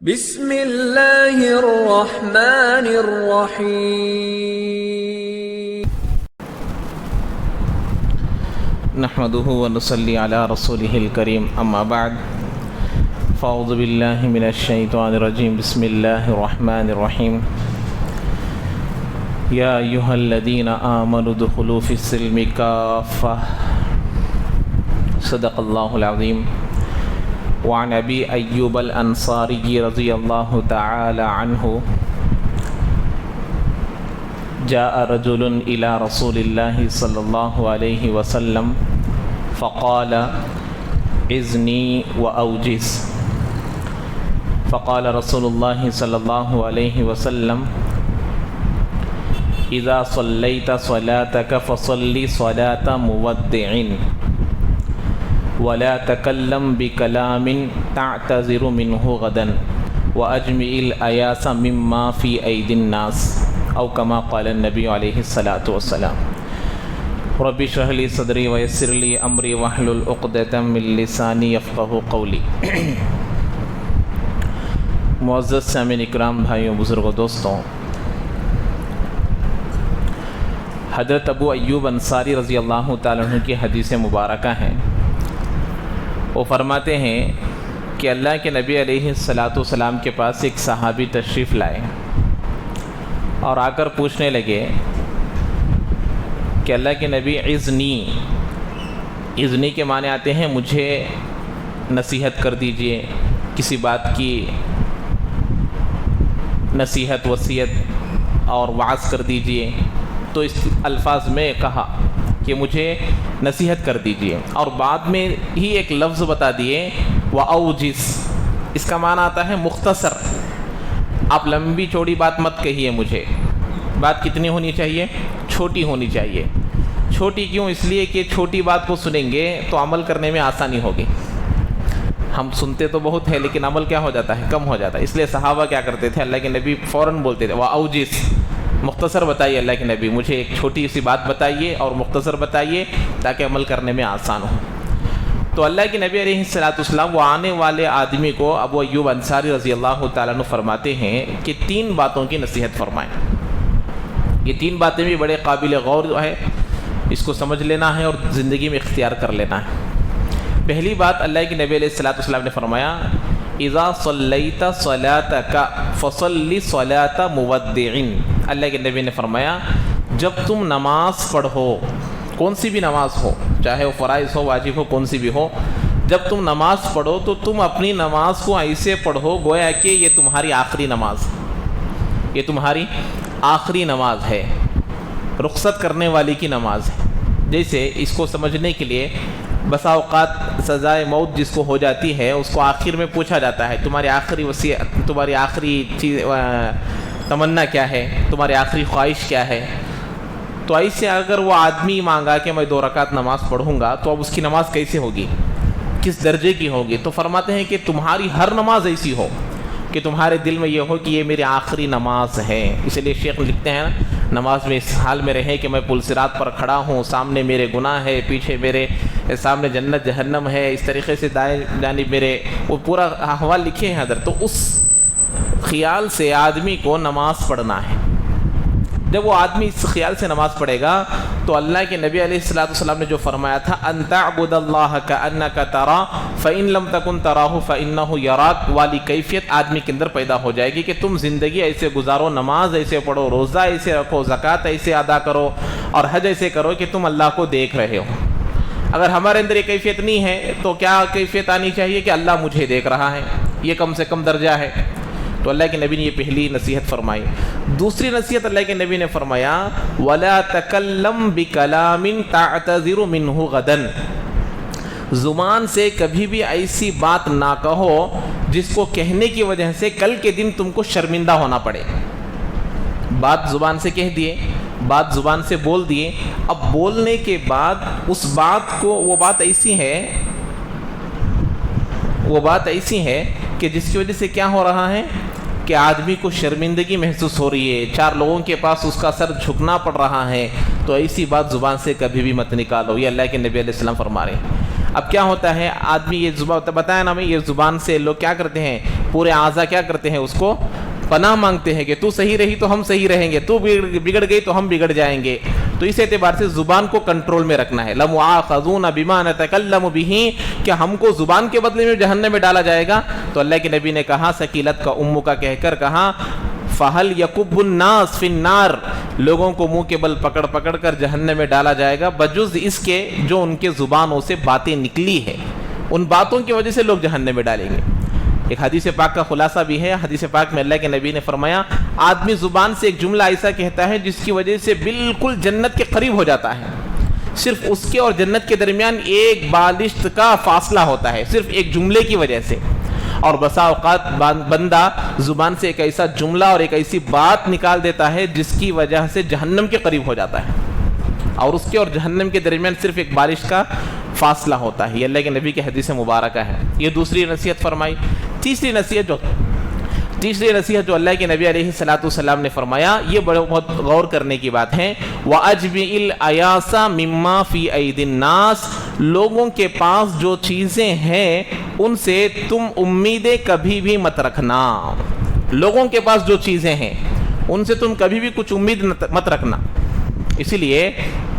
بسم اللہ الرحمن الرحیم نحمده ونصلي على رسوله الكريم اما بعد فاعوذ بالله من الشيطان الرجيم بسم الله الرحمن الرحيم يا ايها الذين آمنوا ادخلوا في السلم كافة صدق الله العظيم وعن ابي ايوب الانصاري رضي الله تعالى عنه جاء رجل الى رسول الله صلى الله عليه وسلم فقال اذني واوجز فقال رسول الله صلى الله عليه وسلم اذا صليت صلاتك فصل صلاة مودع ولا تكلم بكلام تعتذر منه غدا واجمع الاياس مما في ايدي الناس او كما قال النبي عليه الصلاة والسلام رب اشرح لي صدري ويسر لي امري واحلل عقدة من لساني يفقهوا قولي معزز سامعین اکرام، بھائیوں، بزرگوں، دوستوں، حضرت ابو ایوب انصاری رضی اللہ تعالیٰ عنہ کی حدیث مبارکہ ہیں۔ وہ فرماتے ہیں کہ اللہ کے نبی علیہ السلام کے پاس ایک صحابی تشریف لائے اور آ کر پوچھنے لگے کہ اللہ کے نبی اذنی کے معنی آتے ہیں مجھے نصیحت کر دیجئے، کسی بات کی نصیحت، وصیت اور وعظ کر دیجئے۔ تو اس الفاظ میں کہا کہ مجھے نصیحت کر دیجئے، اور بعد میں ہی ایک لفظ بتا دیے وَأَوْجِزْ، اس کا معنی آتا ہے مختصر۔ آپ لمبی چوڑی بات مت کہیے، مجھے بات کتنی ہونی چاہیے؟ چھوٹی ہونی چاہیے۔ چھوٹی کیوں؟ اس لیے کہ چھوٹی بات کو سنیں گے تو عمل کرنے میں آسانی ہوگی۔ ہم سنتے تو بہت ہے لیکن عمل کیا ہو جاتا ہے؟ کم ہو جاتا ہے۔ اس لیے صحابہ کیا کرتے تھے؟ اللہ کے نبی فوراً بولتے تھے وَأَوْجِزْ، مختصر بتائیے اللہ کے نبی، مجھے ایک چھوٹی سی بات بتائیے اور مختصر بتائیے تاکہ عمل کرنے میں آسان ہو۔ تو اللہ کے نبی علیہ السلام وہ آنے والے آدمی کو ابو ایوب انصاری رضی اللہ تعالیٰ عنہ فرماتے ہیں کہ 3 باتوں کی نصیحت فرمائیں۔ یہ 3 باتیں بھی بڑے قابل غور ہے، اس کو سمجھ لینا ہے اور زندگی میں اختیار کر لینا ہے۔ پہلی بات اللہ کے نبی علیہ السلام نے فرمایا اذا صلیت صلاتک فصل صلاة مودع۔ اللہ کے نبی نے فرمایا جب تم نماز پڑھو، کون سی بھی نماز ہو، چاہے وہ فرائض ہو، واجب ہو، کون سی بھی ہو، جب تم نماز پڑھو تو تم اپنی نماز کو ایسے پڑھو گویا کہ یہ تمہاری آخری نماز، یہ تمہاری آخری نماز ہے، رخصت کرنے والی کی نماز ہے۔ جیسے اس کو سمجھنے کے لیے بسا اوقات سزائے موت جس کو ہو جاتی ہے اس کو آخر میں پوچھا جاتا ہے تمہاری آخری وصیت، تمہاری آخری چیز تمنا کیا ہے، تمہاری آخری خواہش کیا ہے۔ تو ایسے اگر وہ آدمی مانگا کہ میں 2 رکعت نماز پڑھوں گا تو اب اس کی نماز کیسے ہوگی، کس درجے کی ہوگی؟ تو فرماتے ہیں کہ تمہاری ہر نماز ایسی ہو کہ تمہارے دل میں یہ ہو کہ یہ میری آخری نماز ہے۔ اس لیے شیخ لکھتے ہیں نماز میں اس حال میں رہے کہ میں پل صراط پر کھڑا ہوں، سامنے میرے گناہ ہے، پیچھے میرے سامنے جنت جہنم ہے، اس طریقے سے دائیں جانب میرے، وہ پورا احوال لکھے ہیں حضرت۔ تو اس خیال سے آدمی کو نماز پڑھنا ہے۔ جب وہ آدمی اس خیال سے نماز پڑھے گا تو اللہ کے نبی علیہ السلام نے جو فرمایا تھا ان تعبد اللہ کأنک تراہ فإن لم تکن تراہ فإنہ یراک والی کیفیت آدمی کے اندر پیدا ہو جائے گی کہ تم زندگی ایسے گزارو، نماز ایسے پڑھو، روزہ ایسے رکھو، زکوٰۃ ایسے ادا کرو اور حج ایسے کرو کہ تم اللہ کو دیکھ رہے ہو۔ اگر ہمارے اندر یہ کیفیت نہیں ہے تو کیا کیفیت آنی چاہیے کہ اللہ مجھے دیکھ رہا ہے، یہ کم سے کم درجہ ہے۔ تو اللہ کے نبی نے یہ پہلی نصیحت فرمائی۔ دوسری نصیحت اللہ کے نبی نے فرمایا وَلَا تَكَلَّمْ بِكَلَامٍ تَعْتَذِرُ مِنْهُ غَدًا، زبان سے کبھی بھی ایسی بات نہ کہو جس کو کہنے کی وجہ سے کل کے دن تم کو شرمندہ ہونا پڑے۔ بات زبان سے کہہ دیے، بات زبان سے بول دیے، اب بولنے کے بعد اس بات کو وہ بات ایسی ہے کہ جس کی وجہ سے کیا ہو رہا ہے کہ آدمی کو شرمندگی محسوس ہو رہی ہے، 4 لوگوں کے پاس اس کا سر جھکنا پڑ رہا ہے، تو ایسی بات زبان سے کبھی بھی مت نکالو، یہ اللہ کے نبی علیہ السلام فرما رہے ہیں۔ اب کیا ہوتا ہے، آدمی یہ زبان بتایا نا، میں یہ زبان سے لوگ کیا کرتے ہیں پورے اعضا کیا کرتے ہیں؟ اس کو پناہ مانگتے ہیں کہ تو صحیح رہی تو ہم صحیح رہیں گے، تو بگڑ گئی تو ہم بگڑ جائیں گے۔ تو اس اعتبار سے زبان کو کنٹرول میں رکھنا ہے۔ لَمُعَاخَذُونَ بِمَا نَتَكَلَّمُ بِهِ، کہ ہم کو زبان کے بدلے میں جہنم میں ڈالا جائے گا؟ تو اللہ کے نبی نے کہا ثقیلت کا امّ کا کہہ کر کہا فَهَلْ يَكُبُّ النَّاسُ فِي النَّارِ، لوگوں کو منہ کے بل پکڑ پکڑ کر جہنم میں ڈالا جائے گا بجز اس کے جو ان کے زبانوں سے باتیں نکلی ہے، ان باتوں کی وجہ سے لوگ جہنم میں ڈالیں گے۔ ایک حدیث پاک کا خلاصہ بھی ہے، حدیث پاک میں اللہ کے نبی نے فرمایا آدمی زبان سے ایک جملہ ایسا کہتا ہے جس کی وجہ سے بالکل جنت کے قریب ہو جاتا ہے، صرف اس کے اور جنت کے درمیان ایک بالشت کا فاصلہ ہوتا ہے، صرف ایک جملے کی وجہ سے۔ اور بسا اوقات بندہ زبان سے ایک ایسا جملہ اور ایک ایسی بات نکال دیتا ہے جس کی وجہ سے جہنم کے قریب ہو جاتا ہے، اور اس کے اور جہنم کے درمیان صرف ایک بالش کا فاصلہ ہوتا ہے۔ یہ اللہ کے نبی کی حدیث مبارکہ ہے۔ یہ دوسری نصیحت فرمائی۔ تیسری نصیحت جو اللہ کے نبی علیہ الصلوۃ والسلام نے فرمایا، یہ بہت غور کرنے کی بات ہے۔ وَأَجْمِعِ الْأَيَاسَ مِمَّا فِي أَيْدِي النَّاسِ، لوگوں کے پاس جو چیزیں ہیں ان سے تم امیدیں کبھی بھی مت رکھنا۔ لوگوں کے پاس جو چیزیں ہیں ان سے تم کبھی بھی کچھ امید مت رکھنا۔ اسی لیے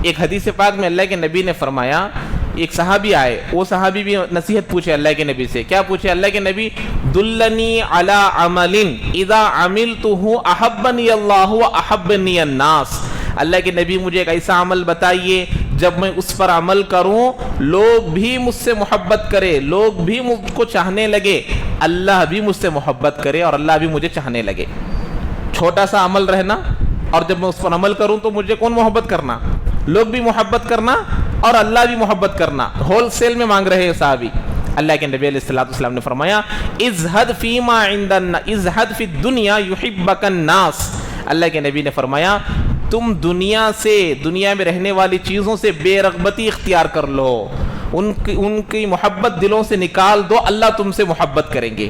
ایک حدیث پاک میں اللہ کے نبی نے فرمایا، ایک صحابی آئے، وہ صحابی بھی نصیحت پوچھے اللہ کے نبی سے۔ کیا پوچھے اللہ کے نبی؟ دلنی علی عمل اذا عملتہ احبنی اللہ واحبنی الناس، اللہ کے نبی مجھے ایک ایسا عمل بتائیے جب میں اس پر عمل کروں لوگ بھی مجھ سے محبت کرے، لوگ بھی مجھ کو چاہنے لگے، اللہ بھی مجھ سے محبت کرے اور اللہ بھی مجھے چاہنے لگے۔ چھوٹا سا عمل رہنا، اور جب میں اس پر عمل کروں تو مجھے کون محبت کرنا؟ لوگ بھی محبت کرنا اور اللہ بھی محبت کرنا۔ ہول سیل میں مانگ رہے ہیں صحابی۔ اللہ کے نبی علیہ الصلوۃ والسلام نے فرمایا ازہد فیما عند ازہد فی الدنیا یحبک الناس، اللہ کے نبی نے فرمایا تم دنیا میں رہنے والی چیزوں سے بے رغبتی اختیار کر لو، ان کی محبت دلوں سے نکال دو، اللہ تم سے محبت کریں گے۔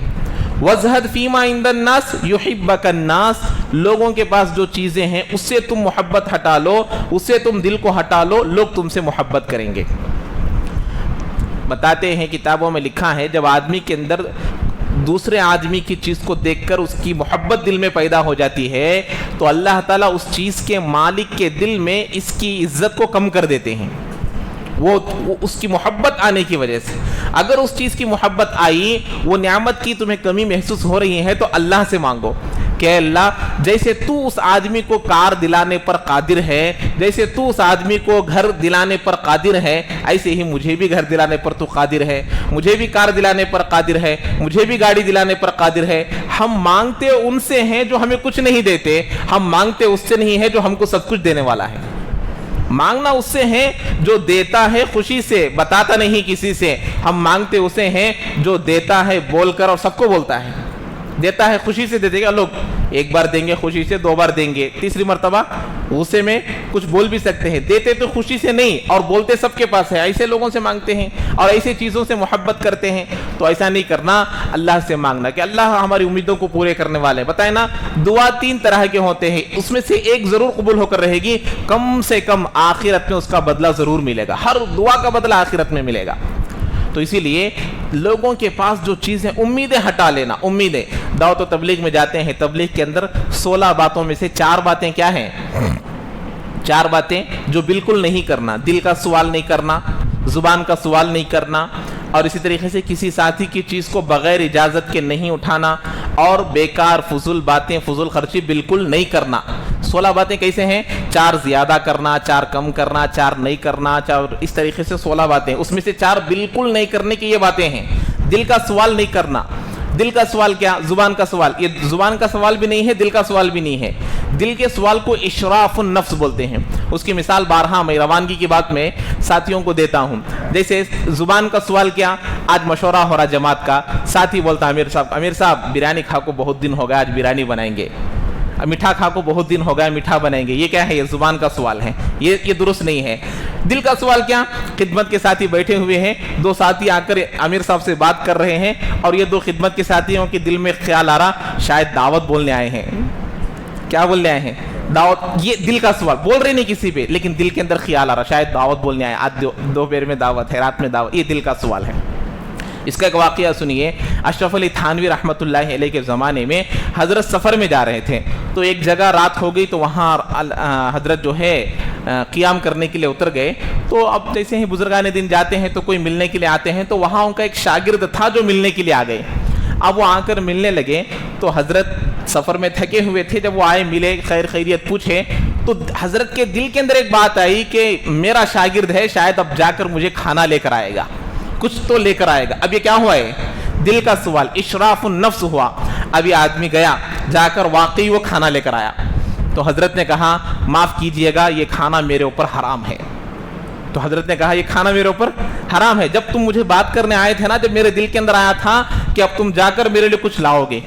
وَازْهَدْ فِيمَا عِنْدَ النَّاسِ يُحِبَّكَ النَّاسِ، لوگوں کے پاس جو چیزیں ہیں اس سے تم محبت ہٹا لو، اس سے تم دل کو ہٹا لو، لوگ تم سے محبت کریں گے۔ بتاتے ہیں کتابوں میں لکھا ہے جب آدمی کے اندر دوسرے آدمی کی چیز کو دیکھ کر اس کی محبت دل میں پیدا ہو جاتی ہے تو اللہ تعالیٰ اس چیز کے مالک کے دل میں اس کی عزت کو کم کر دیتے ہیں، وہ اس کی محبت آنے کی وجہ سے۔ اگر اس چیز کی محبت آئی، وہ نعمت کی تمہیں کمی محسوس ہو رہی ہے تو اللہ سے مانگو کہ اللہ جیسے تو اس آدمی کو کار دلانے پر قادر ہے، جیسے تو اس آدمی کو گھر دلانے پر قادر ہے، ایسے ہی مجھے بھی گھر دلانے پر تو قادر ہے، مجھے بھی کار دلانے پر قادر ہے، مجھے بھی گاڑی دلانے پر قادر ہے۔ ہم مانگتے ان سے ہیں جو ہمیں کچھ نہیں دیتے، ہم مانگتے اس سے نہیں ہے جو ہم کو سب کچھ دینے والا ہے۔ مانگنا اس سے ہے جو دیتا ہے خوشی سے، بتاتا نہیں کسی سے، ہم مانگتے اسے ہیں جو دیتا ہے بول کر اور سب کو بولتا ہے، دیتا ہے خوشی سے، دے دے گا، لوگ ایک بار دیں گے خوشی سے، دو بار دیں گے، تیسری مرتبہ غصے میں کچھ بول بھی سکتے ہیں، دیتے تو خوشی سے نہیں اور بولتے سب کے پاس ہے، ایسے لوگوں سے مانگتے ہیں اور ایسے چیزوں سے محبت کرتے ہیں۔ تو ایسا نہیں کرنا، اللہ سے مانگنا کہ اللہ ہماری امیدوں کو پورے کرنے والے۔ بتائیں نا، دعا تین طرح کے ہوتے ہیں، اس میں سے ایک ضرور قبول ہو کر رہے گی، کم سے کم آخرت میں اس کا بدلہ ضرور ملے گا، ہر دعا کا بدلہ آخرت میں ملے گا۔ تو اسی لیے لوگوں کے پاس جو چیزیں امیدیں ہٹا لینا، امیدیں۔ دعوت و تبلیغ میں جاتے ہیں، تبلیغ کے اندر 16 باتوں میں سے 4 باتیں کیا ہیں؟ 4 باتیں جو بالکل نہیں کرنا، دل کا سوال نہیں کرنا، زبان کا سوال نہیں کرنا، اور اسی طریقے سے کسی ساتھی کی چیز کو بغیر اجازت کے نہیں اٹھانا، اور بیکار فضول باتیں، فضول خرچی بالکل نہیں کرنا۔ 16 باتیں کیسے ہیں؟ 4 زیادہ کرنا، 4 کم کرنا، 4 نہیں کرنا، 4 اس طریقے سے 16 باتیں، اس میں سے 4 بالکل نہیں کرنے کی یہ باتیں ہیں۔ دل کا سوال نہیں کرنا۔ دل کا سوال کیا؟ زبان کا سوال۔ یہ زبان کا سوال بھی نہیں ہے، دل کا سوال بھی نہیں ہے۔ دل کے سوال کو اشراف النفس بولتے ہیں۔ اس کی مثال بارہا میں روانگی کی بات میں ساتھیوں کو دیتا ہوں۔ جیسے زبان کا سوال کیا؟ آج مشورہ ہو رہا جماعت کا، ساتھی بولتا امیر صاحب بریانی کھا کو بہت دن ہو گیا، آج بریانی بنائیں گے۔ میٹھا کھا کو بہت دن ہو گیا، میٹھا بنائیں گے۔ یہ کیا ہے؟ یہ زبان کا سوال ہے، یہ درست نہیں ہے۔ دل کا سوال کیا؟ خدمت کے ساتھی بیٹھے ہوئے ہیں، 2 ساتھی آ کر امیر صاحب سے بات کر رہے ہیں، اور یہ 2 خدمت کے ساتھیوں کے دل میں خیال آ رہا شاید دعوت بولنے آئے ہیں۔ کیا بولنے آئے ہیں؟ دعوت۔ یہ دل کا سوال، بول رہے نہیں کسی پہ، لیکن دل کے اندر خیال آ رہا شاید دعوت بولنے آئے، آج دوپہر میں دعوت ہے، رات میں دعوت۔ یہ دل کا سوال ہے۔ اس کا ایک واقعہ سنیے. اشرف علی تھانوی رحمۃ اللہ علیہ کے زمانے میں حضرت سفر میں جا رہے تھے, تو ایک جگہ رات ہو گئی, تو وہاں حضرت جو ہے قیام کرنے کے لیے اتر گئے. تو اب جیسے ہی بزرگان دین جاتے ہیں تو کوئی ملنے کے لیے آتے ہیں, تو وہاں ان کا ایک شاگرد تھا جو ملنے کے لیے آ گئے. اب وہ آ کر ملنے لگے تو حضرت سفر میں تھکے ہوئے تھے, جب وہ آئے ملے خیر خیریت پوچھے, تو حضرت کے دل کے اندر ایک بات آئی کہ میرا شاگرد ہے, شاید اب جا کر مجھے کھانا لے کر آئے گا, کچھ تو لے کر آئے گا. اب یہ کیا ہوا ہے؟ دل کا سوال, اشراف النفس ہوا. اب یہ آدمی گیا, جا کر واقعی وہ کھانا لے کر آیا. تو حضرت نے کہا معاف کیجئے گا, یہ کھانا میرے اوپر حرام ہے. تو حضرت نے کہا یہ کھانا میرے اوپر حرام ہے, جب تم مجھے بات کرنے آئے تھے نا, جب میرے دل کے اندر آیا تھا کہ اب تم جا کر میرے لیے کچھ لاؤ گے.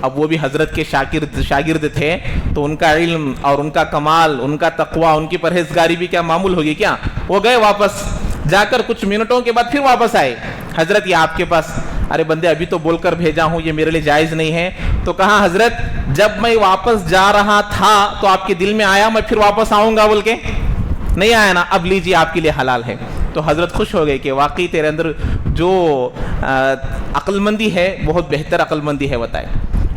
اب وہ بھی حضرت کے شاگرد تھے, تو ان کا علم اور ان کا کمال, ان کا تقوی, ان کی پرہیزگاری بھی کیا معمول ہوگی کیا؟ وہ گئے واپس, جا کر کچھ منٹوں کے بعد پھر واپس آئے. حضرت یہ آپ کے پاس, ارے بندے ابھی تو بول کر بھیجا ہوں, یہ میرے لیے جائز نہیں ہے. تو کہا حضرت جب میں واپس جا رہا تھا تو آپ کے دل میں آیا میں پھر واپس آؤں گا بول کے؟ نہیں آیا نا, اب لیجیے آپ کے لیے حلال ہے. تو حضرت خوش ہو گئے کہ واقعی تیرے اندر جو عقل مندی ہے بہت بہتر عقل مندی ہے بتائے.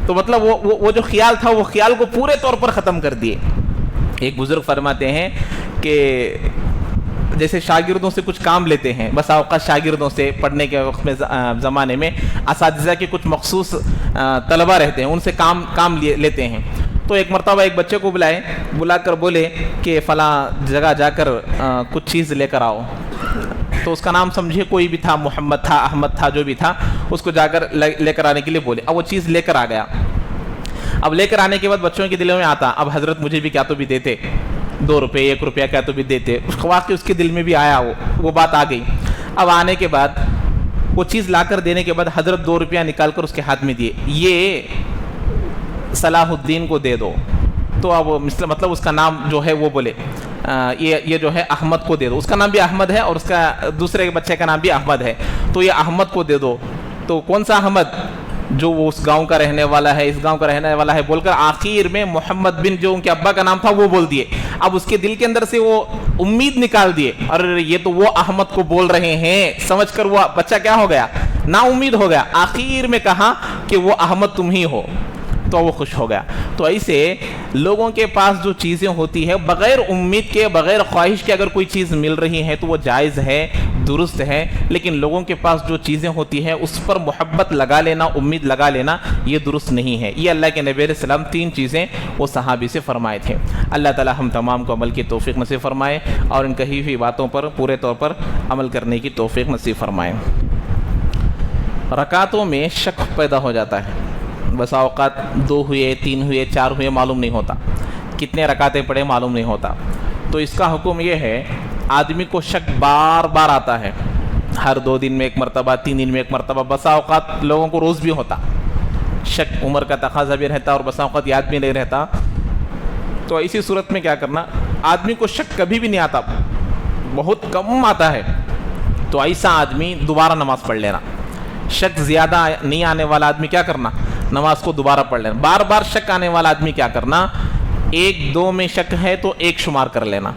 تو مطلب وہ جو خیال تھا وہ خیال کو پورے طور پر ختم کر دیے. ایک بزرگ فرماتے ہیں کہ جیسے شاگردوں سے کچھ کام لیتے ہیں, بس اوقات شاگردوں سے پڑھنے کے وقت میں زمانے میں اساتذہ کے کچھ مخصوص طلبہ رہتے ہیں, ان سے کام لیتے ہیں. تو ایک مرتبہ ایک بچے کو بلا کر بولے کہ فلاں جگہ جا کر کچھ چیز لے کر آؤ. تو اس کا نام سمجھے کوئی بھی تھا, محمد تھا, احمد تھا, جو بھی تھا, اس کو جا کر لے کر آنے کے لیے بولے. اب وہ چیز لے کر آ گیا. اب لے کر آنے کے بعد بچوں کے دلوں میں آتا, اب حضرت مجھے بھی کیا تو بھی دیتے, 2 روپے 1 روپیہ کیا تو بھی دیتے. واقعی اس کے دل میں بھی آیا, وہ بات آ گئی. اب آنے کے بعد وہ چیز لا کر دینے کے بعد حضرت 2 روپیہ نکال کر اس کے ہاتھ میں دیے, یہ صلاح الدین کو دے دو. تو اب مطلب اس کا نام جو ہے وہ بولے یہ جو ہے احمد کو دے دو. اس کا نام بھی احمد ہے اور اس کا دوسرے بچے کا نام بھی احمد ہے, تو یہ احمد کو دے دو. تو کون سا احمد؟ جو وہ اس گاؤں کا رہنے والا ہے, اس گاؤں کا رہنے والا ہے بول کر آخر میں محمد بن جو ان کے ابا کا نام تھا وہ بول دیے. اب اس کے دل کے اندر سے وہ امید نکال دیے, اور یہ تو وہ احمد کو بول رہے ہیں سمجھ کر وہ بچہ کیا ہو گیا؟ نا امید ہو گیا. آخر میں کہا کہ وہ احمد تم ہی ہو, تو وہ خوش ہو گیا. تو ایسے لوگوں کے پاس جو چیزیں ہوتی ہے بغیر امید کے, بغیر خواہش کے اگر کوئی چیز مل رہی ہے تو وہ جائز ہے, درست ہے. لیکن لوگوں کے پاس جو چیزیں ہوتی ہیں اس پر محبت لگا لینا, امید لگا لینا, یہ درست نہیں ہے. یہ اللہ کے نبی علیہ السلام 3 چیزیں وہ صحابی سے فرمائے تھے. اللہ تعالی ہم تمام کو عمل کی توفیق نصیب فرمائے اور ان کہی ہوئی باتوں پر پورے طور پر عمل کرنے کی توفیق نصیب فرمائے. رکعتوں میں شک پیدا ہو جاتا ہے. بس اوقات 2 ہوئے, 3 ہوئے, 4 ہوئے, معلوم نہیں ہوتا, کتنے رکعتیں پڑھے معلوم نہیں ہوتا. تو اس کا حکم یہ ہے, آدمی کو شک بار بار آتا ہے, ہر 2 دن میں 1 مرتبہ, 3 دن میں 1 مرتبہ, بسا اوقات لوگوں کو روز بھی ہوتا شک. عمر کا تقاضا بھی رہتا اور بسا اوقات یاد بھی نہیں رہتا. تو ایسی صورت میں کیا کرنا؟ آدمی کو شک کبھی بھی نہیں آتا, بہت کم آتا ہے, تو ایسا آدمی دوبارہ نماز پڑھ لینا. شک زیادہ نہیں آنے والا آدمی کیا کرنا؟ نماز کو دوبارہ پڑھ لینا. بار بار شک آنے والا آدمی کیا کرنا؟ 1 2 میں شک ہے تو 1 شمار کر لینا,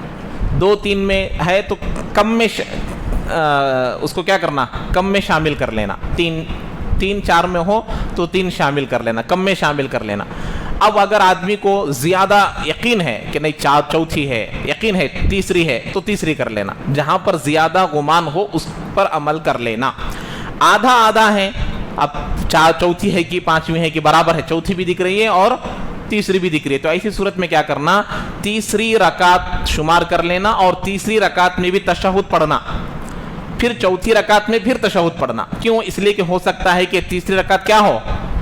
2 3 میں ہے تو کم میں اس کو کیا کرنا؟ کم میں شامل کر لینا. 3 4 میں ہو تو 3 شامل کر لینا, کم میں شامل کر لینا. اب اگر آدمی کو زیادہ یقین ہے کہ نہیں چوتھی ہے, یقین ہے تیسری ہے, تو تیسری کر لینا. جہاں پر زیادہ گمان ہو اس پر عمل کر لینا. آدھا ہے, اب چوتھی ہے کہ 5ویں ہے کہ برابر ہے, چوتھی بھی دکھ رہی ہے اور تیسری بھی دکھ رہی ہے, تو ایسی صورت میں کیا کرنا؟ تیسری رکعت شمار کر لینا اور تیسری رکعت میں بھی تشہد پڑھنا, پھر چوتھی رکعت میں پھر تشہد پڑھنا. کیوں؟ اس لیے کہ ہو سکتا ہے کہ تیسری رکعت کیا ہو؟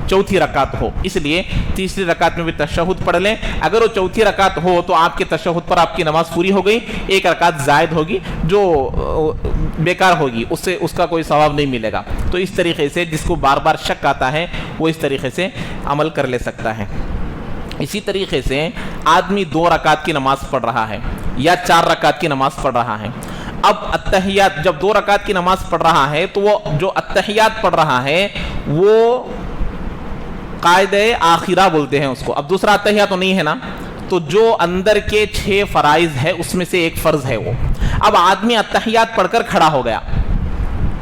چوتھی رکعت ہو, اس لیے تیسری رکعت میں بھی تشہد پڑھ لیں. اگر وہ چوتھی رکعت ہو تو آپ کے تشہد پر آپ کی نماز پوری ہو گئی, 1 رکعت زائد ہوگی جو بیکار ہوگی, اس کا کوئی ثواب نہیں ملے گا. تو اس طریقے سے جس کو بار بار شک آتا ہے وہ اس طریقے سے عمل کر لے سکتا ہے. اسی طریقے سے آدمی 2 رکعت کی نماز پڑھ رہا ہے یا 4 رکعت کی نماز پڑھ رہا ہے. اب اتحیات, جب 2 رکعت کی نماز پڑھ رہا ہے تو وہ جو اتحیات پڑھ رہا ہے وہ قاعدہ آخرہ بولتے ہیں اس کو. اب دوسرا اتحیہ تو نہیں ہے نا, تو جو اندر کے 6 فرائض ہے اس میں سے ایک فرض ہے وہ. اب آدمی اتحیات پڑھ کر کھڑا ہو گیا,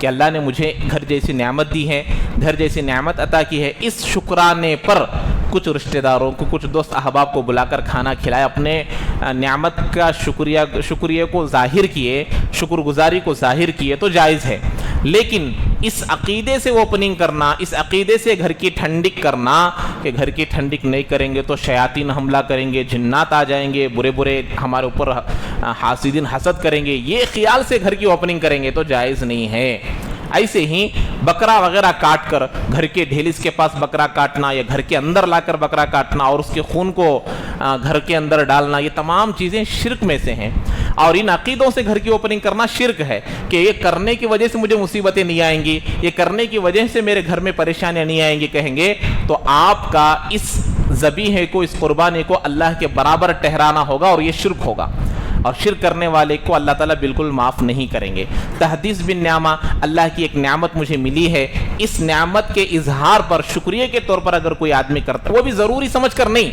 کہ اللہ نے مجھے گھر جیسی نعمت دی ہے، گھر جیسی نعمت عطا کی ہے، اس شکرانے پر کچھ رشتہ داروں کو، کچھ دوست احباب کو بلا کر کھانا کھلایا، اپنے نعمت کا شکریہ کو ظاہر کیے، شکر گزاری کو ظاہر کیے تو جائز ہے۔ لیکن اس عقیدے سے اوپننگ کرنا، اس عقیدے سے گھر کی ٹھنڈک کرنا کہ گھر کی ٹھنڈک نہیں کریں گے تو شیاطین حملہ کریں گے، جنات آ جائیں گے، برے برے ہمارے اوپر حاسدین حسد کریں گے، یہ خیال سے گھر کی اوپننگ کریں گے تو جائز نہیں ہے۔ ایسے ہی بکرا وغیرہ کاٹ کر گھر کے ڈھیلس کے پاس بکرا کاٹنا یا گھر کے اندر لا کر بکرا کاٹنا اور اس کے خون کو گھر کے اندر ڈالنا، یہ تمام چیزیں شرک میں سے ہیں، اور ان عقیدوں سے گھر کی اوپننگ کرنا شرک ہے کہ یہ کرنے کی وجہ سے مجھے مصیبتیں نہیں آئیں گی، یہ کرنے کی وجہ سے میرے گھر میں پریشانیاں نہیں آئیں گی کہیں گے تو آپ کا اس ذبیحے کو، اس قربانی کو اللہ کے برابر ٹھہرانا ہوگا اور یہ شرک ہوگا، اور شرک کرنے والے کو اللہ تعالیٰ بالکل معاف نہیں کریں گے۔ تحدیث بالنعمہ، اللہ کی ایک نعمت مجھے ملی ہے، اس نعمت کے اظہار پر شکریہ کے طور پر اگر کوئی آدمی کرتا، وہ بھی ضروری سمجھ کر نہیں،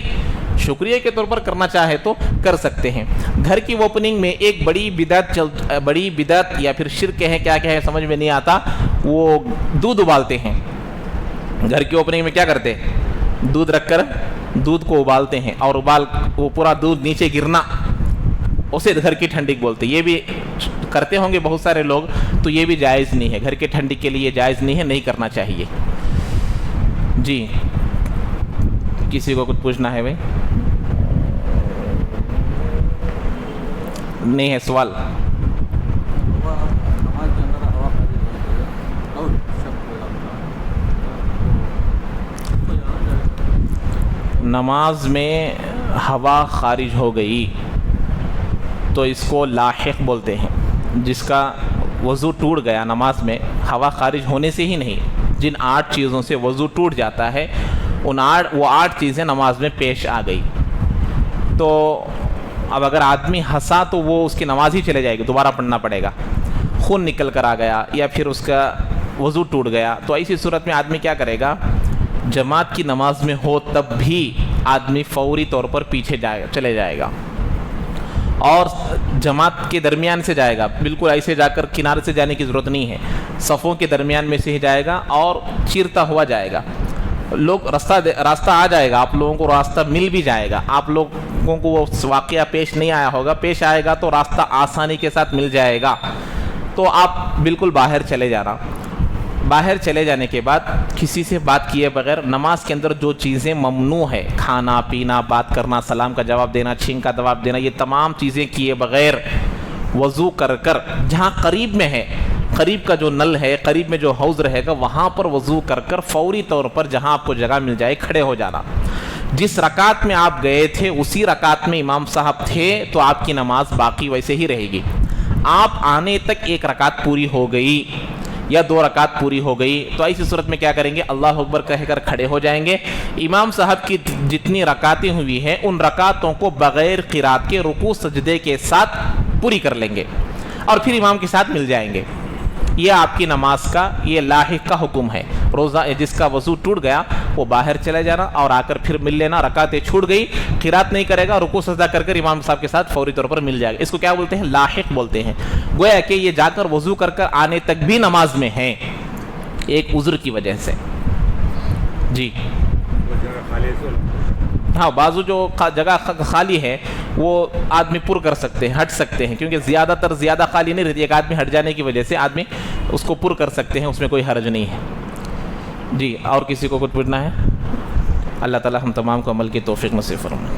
شکریہ کے طور پر کرنا چاہے تو کر سکتے ہیں۔ گھر کی اوپننگ میں ایک بڑی بدعت یا پھر شرک ہے، کیا ہے سمجھ میں نہیں آتا، وہ دودھ ابالتے ہیں۔ گھر کی اوپننگ میں کیا کرتے ہیں؟ دودھ رکھ کر دودھ کو ابالتے ہیں، اور وہ پورا دودھ نیچے گرنا، اسے گھر کی ٹھنڈک بولتے ہیں۔ یہ بھی کرتے ہوں گے بہت سارے لوگ، تو یہ بھی جائز نہیں ہے، گھر کی ٹھنڈک کے لیے جائز نہیں ہے، نہیں کرنا چاہیے۔ جی کسی کو کچھ پوچھنا ہے بھائی؟ نہیں ہے سوال؟ نماز میں ہوا خارج ہو گئی تو اس کو لاحق بولتے ہیں، جس کا وضو ٹوٹ گیا نماز میں، ہوا خارج ہونے سے ہی نہیں، جن 8 چیزوں سے وضو ٹوٹ جاتا ہے وہ 8 چیزیں نماز میں پیش آ گئی، تو اب اگر آدمی ہنسا تو وہ اس کی نماز ہی چلے جائے گی، دوبارہ پڑھنا پڑے گا۔ خون نکل کر آ گیا یا پھر اس کا وضو ٹوٹ گیا، تو ایسی صورت میں آدمی کیا کرے گا؟ جماعت کی نماز میں ہو تب بھی آدمی فوری طور پر پیچھے چلے جائے گا، اور جماعت کے درمیان سے جائے گا، بالکل ایسے جا کر کنارے سے جانے کی ضرورت نہیں ہے، صفوں کے درمیان میں سے ہی جائے گا اور چیرتا ہوا جائے گا۔ راستہ آ جائے گا، آپ لوگوں کو راستہ مل بھی جائے گا، آپ لوگوں کو وہ واقعہ پیش نہیں آیا ہوگا، پیش آئے گا تو راستہ آسانی کے ساتھ مل جائے گا، تو آپ بالکل باہر چلے جانا۔ باہر چلے جانے کے بعد کسی سے بات کیے بغیر نماز کے اندر جو چیزیں ممنوع ہے، کھانا پینا، بات کرنا، سلام کا جواب دینا، چھینک کا جواب دینا، یہ تمام چیزیں کیے بغیر وضو کر جہاں قریب میں ہے، قریب کا جو نل ہے، قریب میں جو حوض رہے گا، وہاں پر وضو کر فوری طور پر جہاں آپ کو جگہ مل جائے کھڑے ہو جانا۔ جس رکعت میں آپ گئے تھے اسی رکعت میں امام صاحب تھے تو آپ کی نماز باقی ویسے ہی رہے گی۔ آپ آنے تک 1 رکعت پوری ہو گئی یا 2 رکعت پوری ہو گئی تو ایسی صورت میں کیا کریں گے؟ اللہ اکبر کہہ کر کھڑے ہو جائیں گے۔ امام صاحب کی جتنی رکعتیں ہوئی ہیں ان رکعتوں کو بغیر قرات کے رکوع سجدے کے ساتھ پوری کر لیں گے اور پھر امام کے ساتھ مل جائیں گے۔ یہ آپ کی نماز کا یہ لاحق کا حکم ہے۔ روزہ جس کا وضو ٹوٹ گیا وہ باہر چلے جانا اور آ کر پھر مل لینا، رکعتیں چھوٹ گئی، قرات نہیں کرے گا، رکوع سجدہ کر امام صاحب کے ساتھ فوری طور پر مل جائے گا۔ اس کو کیا بولتے ہیں؟ لاحق بولتے ہیں۔ گویا کہ یہ جا کر وضو کر آنے تک بھی نماز میں ہیں ایک عذر کی وجہ سے۔ جی ہاں، بازو جو جگہ خالی ہے وہ آدمی پر کر سکتے ہیں، ہٹ سکتے ہیں، کیونکہ زیادہ خالی نہیں رہتی، ایک آدمی ہٹ جانے کی وجہ سے آدمی اس کو پر کر سکتے ہیں، اس میں کوئی حرج نہیں ہے۔ جی اور کسی کو کچھ پوچھنا ہے؟ اللہ تعالی ہم تمام کو عمل کی توفیق نصیب فرمائے۔